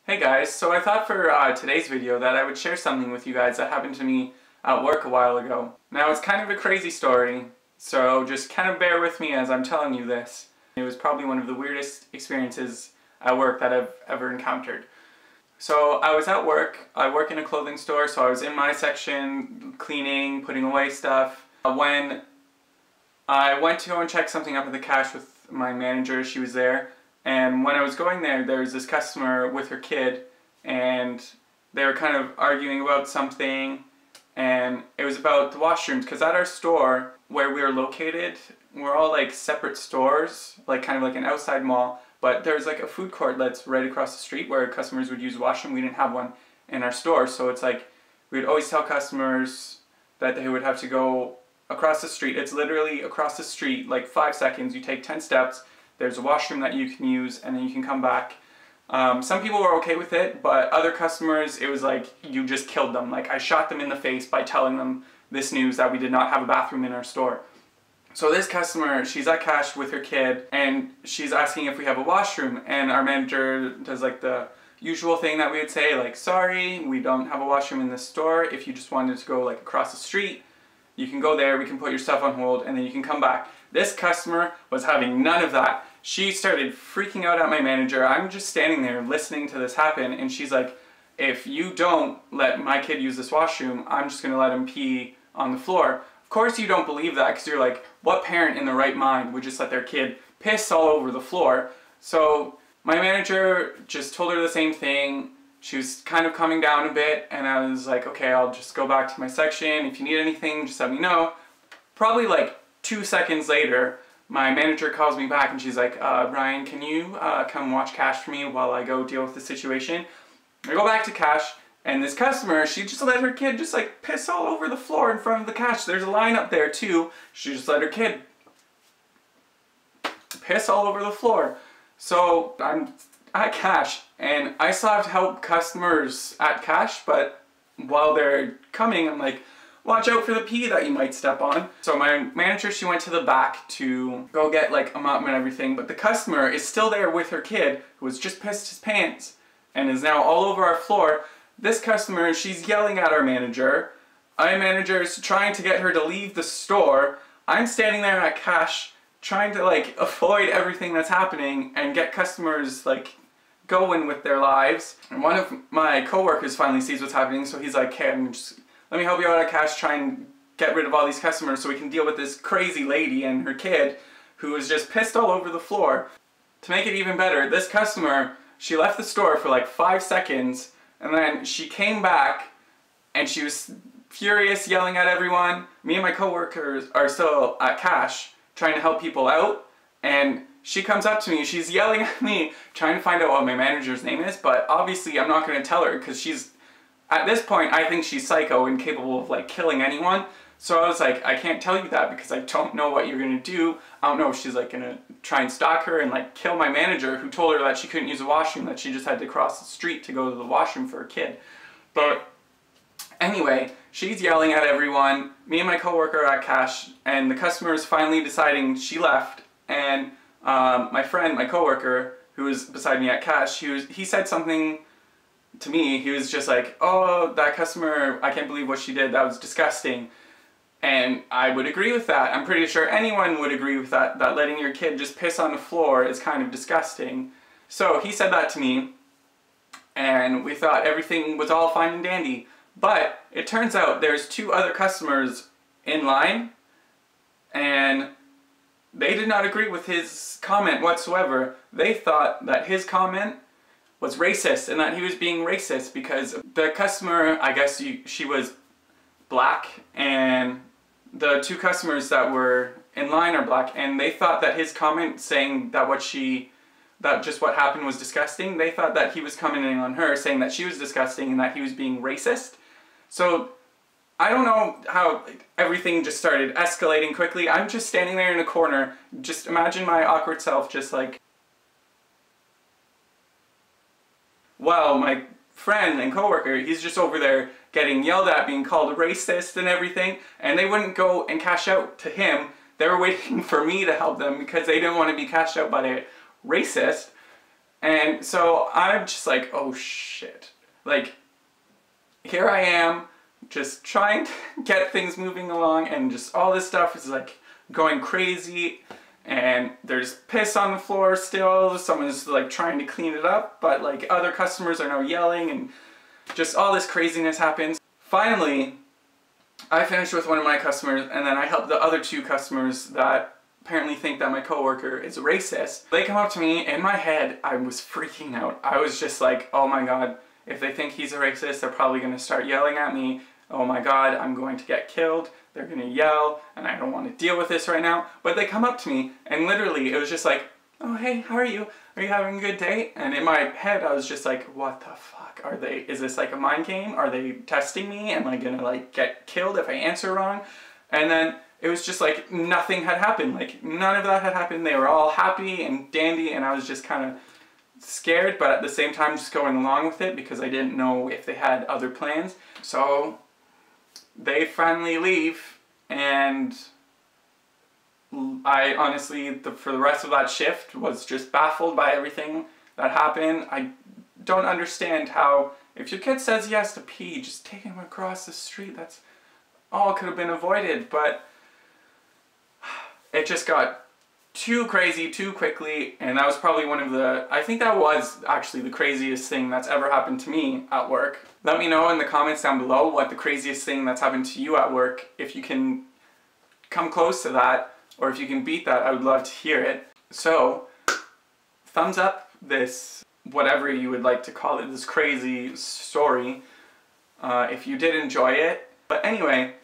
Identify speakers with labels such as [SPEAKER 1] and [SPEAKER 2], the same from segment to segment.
[SPEAKER 1] Hey guys, so I thought for today's video that I would share something with you guys that happened to me at work a while ago. Now it's kind of a crazy story, so just kind of bear with me as I'm telling you this. It was probably one of the weirdest experiences at work that I've ever encountered. So I was at work, I work in a clothing store, so I was in my section cleaning, putting away stuff. When I went to go and check something up at the cash with my manager, she was there. And when I was going there, there was this customer with her kid, and they were kind of arguing about something, and it was about the washrooms, because at our store, where we were located, we're all like separate stores, like kind of like an outside mall, but there's like a food court that's right across the street where customers would use washroom. We didn't have one in our store, so it's like, we would always tell customers that they would have to go across the street. It's literally across the street, like 5 seconds, you take 10 steps, there's a washroom that you can use, and then you can come back. Some people were okay with it, but other customers, it was like you just killed them. Like I shot them in the face by telling them this news that we did not have a bathroom in our store. So this customer, she's at cash with her kid, and she's asking if we have a washroom, and our manager does like the usual thing that we would say, like, sorry, we don't have a washroom in this store. If you just wanted to go like across the street, you can go there, we can put your stuff on hold, and then you can come back. This customer was having none of that. She started freaking out at my manager. I'm just standing there listening to this happen, and she's like, if you don't let my kid use this washroom, I'm just gonna let him pee on the floor. Of course you don't believe that, because you're like, what parent in the right mind would just let their kid piss all over the floor? So my manager just told her the same thing. She was kind of coming down a bit, and I was like, okay, I'll just go back to my section. If you need anything, just let me know. Probably like 2 seconds later, my manager calls me back and she's like, Brian, can you come watch cash for me while I go deal with the situation? I go back to cash, and this customer, she just let her kid just like piss all over the floor in front of the cash. There's a line up there too. She just let her kid piss all over the floor. So I'm at cash, and I still have to help customers at cash, but while they're coming, I'm like, watch out for the pee that you might step on. So my manager, she went to the back to go get like a mop and everything, but the customer is still there with her kid, who has just pissed his pants and is now all over our floor. This customer, she's yelling at our manager. Our manager is trying to get her to leave the store. I'm standing there at cash trying to like avoid everything that's happening and get customers like going with their lives. And one of my coworkers finally sees what's happening, so he's like, hey, let me help you out at cash, try and get rid of all these customers so we can deal with this crazy lady and her kid who was just pissed all over the floor. To make it even better, this customer, she left the store for like 5 seconds, and then she came back and she was furious, yelling at everyone. Me and my coworkers are still at cash trying to help people out, and she comes up to me, she's yelling at me, trying to find out what my manager's name is, but obviously I'm not going to tell her because she's, at this point, I think she's psycho and capable of like killing anyone. So I was like, I can't tell you that because I don't know what you're gonna do. I don't know if she's like gonna try and stalk her and like kill my manager, who told her that she couldn't use a washroom, that she just had to cross the street to go to the washroom for her kid. But anyway, she's yelling at everyone. Me and my coworker are at cash, and the customer is finally deciding she left. And my friend, my coworker, who was beside me at cash, he said something to me. He was just like, oh, that customer, I can't believe what she did, that was disgusting. And I would agree with that. I'm pretty sure anyone would agree with that, that letting your kid just piss on the floor is kind of disgusting. So he said that to me, and we thought everything was all fine and dandy. But it turns out there's 2 other customers in line, and they did not agree with his comment whatsoever. They thought that his comment was racist and that he was being racist because the customer, I guess she was black, and the 2 customers that were in line are black, and they thought that his comment saying that just what happened was disgusting, they thought that he was commenting on her, saying that she was disgusting and that he was being racist. So I don't know how everything just started escalating quickly. I'm just standing there in a corner. Just imagine my awkward self just like, well, my friend and coworker, he's just over there getting yelled at, being called a racist and everything, and they wouldn't go and cash out to him. They were waiting for me to help them because they didn't want to be cashed out by a racist. And so I'm just like, oh shit. Like, here I am, just trying to get things moving along, and just all this stuff is like going crazy, and there's piss on the floor still. Someone's like trying to clean it up, but like other customers are now yelling, and just all this craziness happens. Finally, I finished with one of my customers, and then I helped the other two customers that apparently think that my coworker is racist. They come up to me. In my head, I was freaking out. I was just like, oh my god, if they think he's a racist, they're probably going to start yelling at me. Oh my god, I'm going to get killed. They're going to yell, and I don't want to deal with this right now. But they come up to me, and literally, it was just like, oh hey, how are you? Are you having a good day? And in my head, I was just like, what the fuck? Is this like a mind game? Are they testing me? Am I going to like get killed if I answer wrong? And then it was just like nothing had happened. Like none of that had happened. They were all happy and dandy, and I was just kind of scared, but at the same time just going along with it because I didn't know if they had other plans. So they finally leave, and I honestly, for the rest of that shift, was just baffled by everything that happened. I don't understand how, if your kid says he has to pee, just take him across the street. That's all could have been avoided, but it just got too crazy too quickly, and that was probably one of the, I think that was actually the craziest thing that's ever happened to me at work. Let me know in the comments down below what the craziest thing that's happened to you at work, if you can come close to that, or if you can beat that. I would love to hear it. So, thumbs up this, whatever you would like to call it, this crazy story, if you did enjoy it. But anyway,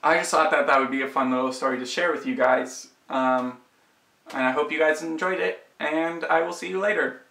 [SPEAKER 1] I just thought that that would be a fun little story to share with you guys. And I hope you guys enjoyed it, and I will see you later.